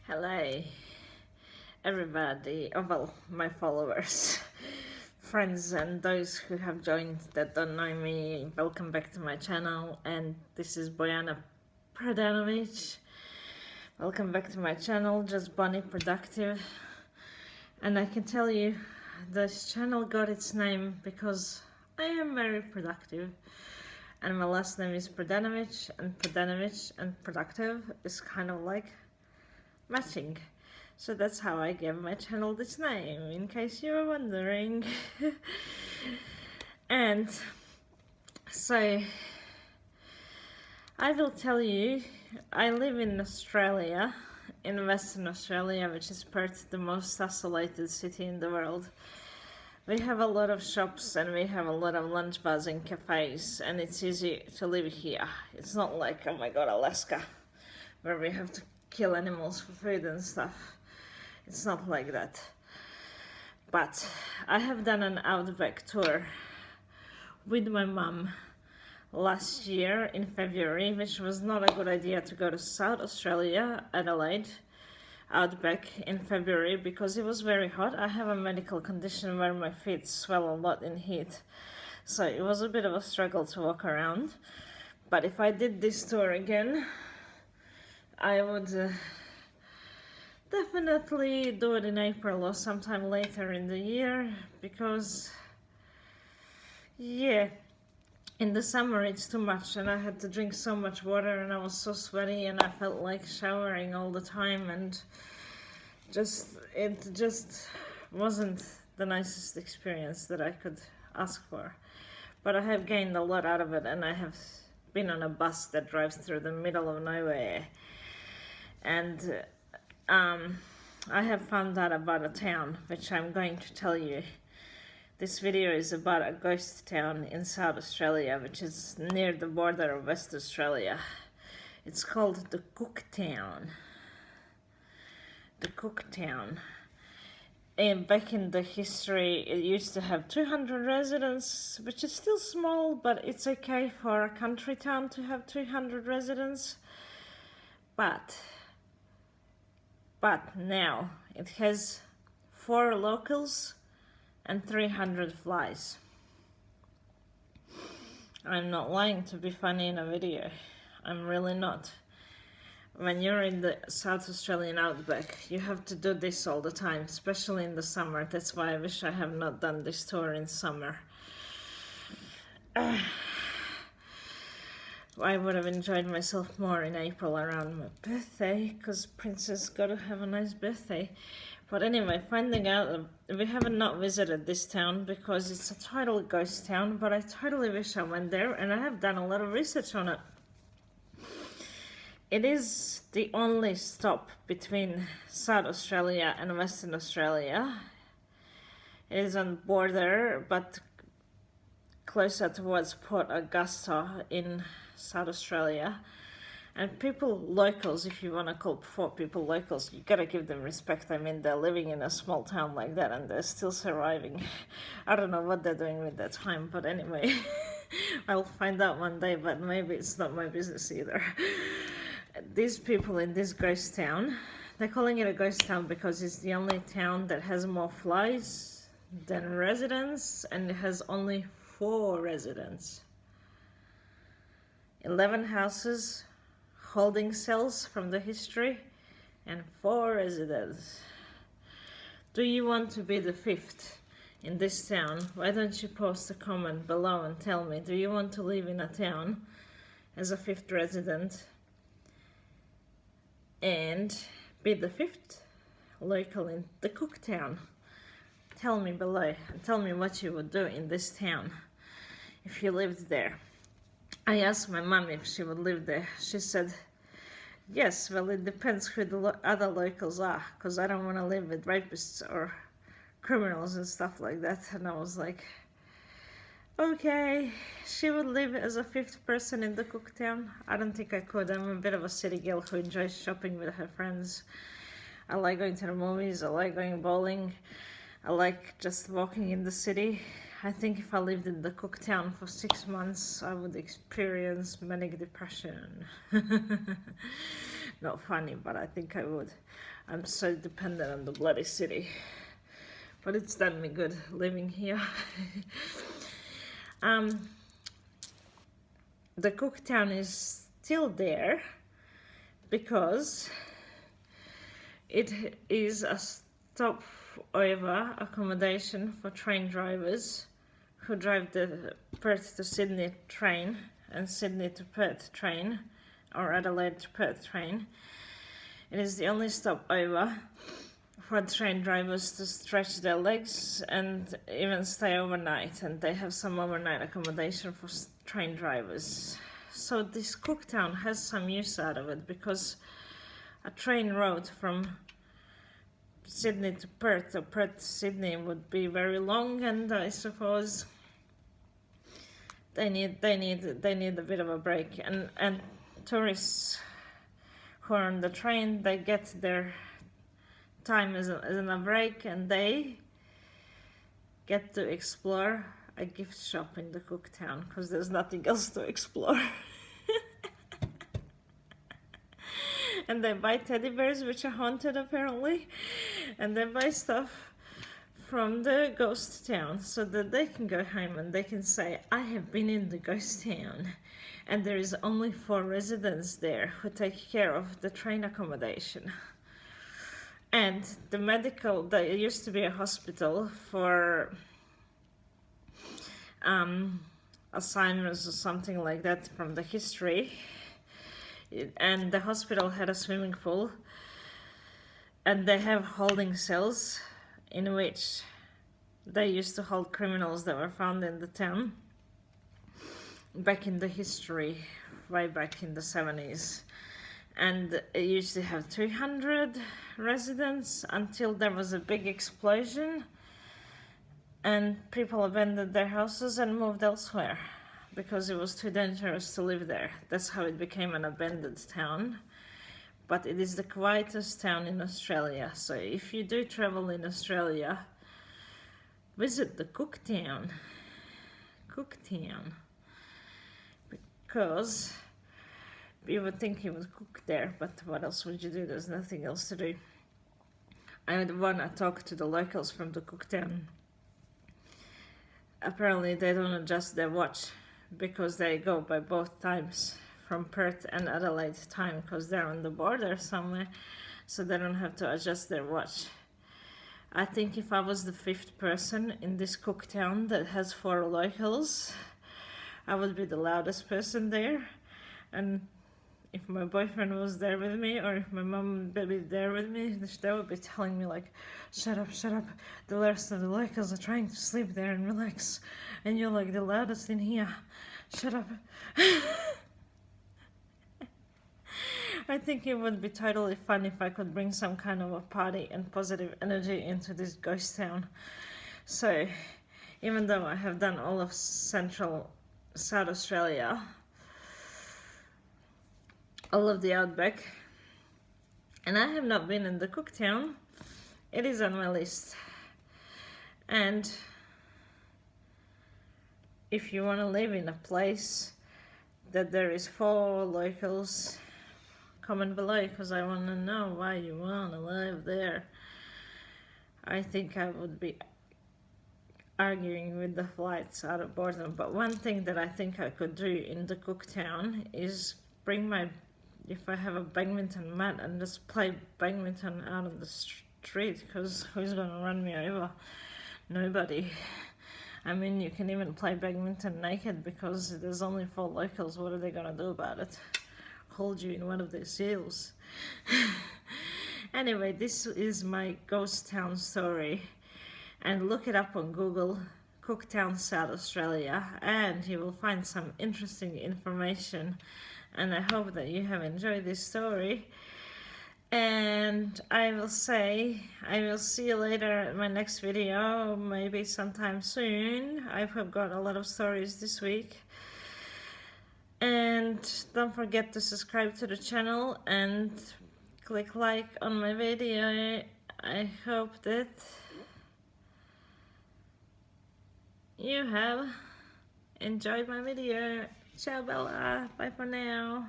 Hello, everybody. Oh, well, my followers, friends, and those who have joined that don't know me. Welcome back to my channel. And this is Bojana Pradanovic. Welcome back to my channel, Just Bunny Productive. And I can tell you, this channel got its name because I am very productive. And my last name is Pradanovic, and productive is kind of like matching. So that's how I gave my channel this name, in case you were wondering. And so I will tell you, I live in Australia, in Western Australia, which is Perth, the most isolated city in the world. We have a lot of shops and we have a lot of lunch bars and cafes, and it's easy to live here. It's not like, oh my god, Alaska, where we have to kill animals for food and stuff. It's not like that. But I have done an outback tour with my mum last year in February, which was not a good idea to go to South Australia, Adelaide, outback in February because it was very hot. I have a medical condition where my feet swell a lot in heat, so it was a bit of a struggle to walk around. But if I did this tour again, I would definitely do it in April or sometime later in the year, because yeah, in the summer it's too much and I had to drink so much water and I was so sweaty and I felt like showering all the time, and it just wasn't the nicest experience that I could ask for. But I have gained a lot out of it, and I have been on a bus that drives through the middle of nowhere. And I have found out about a town which I'm going to tell you. This video is about a ghost town in South Australia, which is near the border of West Australia. It's called the Cooktown. The Cooktown. And back in the history, it used to have 200 residents, which is still small, but it's okay for a country town to have 200 residents. But now it has 4 locals and 300 flies. I'm not lying to be funny in a video. I'm really not. When you're in the South Australian outback, you have to do this all the time, especially in the summer. That's why I wish I have not done this tour in summer. I would have enjoyed myself more in April around my birthday, because Princess got to have a nice birthday. But anyway, finding out we haven't not visited this town because it's a total ghost town, but I totally wish I went there, and I have done a lot of research on it. It is the only stop between South Australia and Western Australia. It is on the border, but closer towards Port Augusta in South Australia. And people, locals, if you want to call people locals, you gotta give them respect. I mean, they're living in a small town like that and they're still surviving. I don't know what they're doing with their time, but anyway, I'll find out one day, but maybe it's not my business either. These people in this ghost town, they're calling it a ghost town because it's the only town that has more flies than residents, and it has only 4 residents. 11 houses, holding cells from the history, and 4 residents. Do you want to be the 5th in this town? Why don't you post a comment below and tell me, do you want to live in a town as a 5th resident and be the 5th local in the Cooktown? Tell me below and tell me what you would do in this town if you lived there. I asked my mum if she would live there. She said, yes, well, it depends who the other locals are, because I don't want to live with rapists or criminals and stuff like that. And I was like, okay, she would live as a 5th person in the Cooktown. I don't think I could. I'm a bit of a city girl who enjoys shopping with her friends. I like going to the movies. I like going bowling. I like just walking in the city. I think if I lived in the Cooktown for 6 months, I would experience manic depression. Not funny, but I think I would. I'm so dependent on the bloody city. But it's done me good living here. The Cooktown is still there because it is a stopover accommodation for train drivers who drive the Perth to Sydney train and Sydney to Perth train, or Adelaide to Perth train. It is the only stopover for train drivers to stretch their legs and even stay overnight, and they have some overnight accommodation for train drivers. So this Cooktown has some use out of it, because a train road from Sydney to Perth or Perth to Sydney would be very long, and I suppose they need a bit of a break, and tourists who are on the train, they get their time as a break, and they get to explore a gift shop in the Cooktown, because there's nothing else to explore. And they buy teddy bears, which are haunted apparently, and they buy stuff from the ghost town so that they can go home and they can say, I have been in the ghost town, and there is only 4 residents there who take care of the train accommodation. And there used to be a hospital for Alzheimer's or something like that from the history, and the hospital had a swimming pool, and they have holding cells in which they used to hold criminals that were found in the town back in the history, way back in the 70s. And it used to have 200 residents until there was a big explosion and people abandoned their houses and moved elsewhere because it was too dangerous to live there. That's how it became an abandoned town. But it is the quietest town in Australia. So if you do travel in Australia, visit the Cooktown. Cooktown. Because you would think you would cook there, but what else would you do? There's nothing else to do. I would want to talk to the locals from the Cooktown. Apparently they don't adjust their watch because they go by both times from Perth and Adelaide time, because they're on the border somewhere, so they don't have to adjust their watch. I think if I was the 5th person in this Cooktown that has 4 locals, I would be the loudest person there. And if my boyfriend was there with me, or if my mom would be there with me, they would be telling me like, shut up, the rest of the locals are trying to sleep there and relax, and you're like the loudest in here, shut up. I think it would be totally fun if I could bring some kind of a party and positive energy into this ghost town. So even though I have done all of Central South Australia, all of the outback, and I have not been in the Cooktown, it is on my list. And if you want to live in a place that there is 4 locals, comment below, because I want to know why you want to live there. I think I would be arguing with the flights out of boredom. But one thing that I think I could do in the Cooktown is bring if I have a badminton mat and just play badminton out on the street, because who's going to run me over? Nobody. I mean, you can even play badminton naked because there's only 4 locals. What are they going to do about it? Hold you in one of their seals. Anyway, this is my ghost town story, and look it up on Google, Cooktown, South Australia, and you will find some interesting information. And I hope that you have enjoyed this story, and I will see you later at my next video, maybe sometime soon. I've got a lot of stories this week. And don't forget to subscribe to the channel and click like on my video. I hope that you have enjoyed my video. Ciao Bella, bye for now.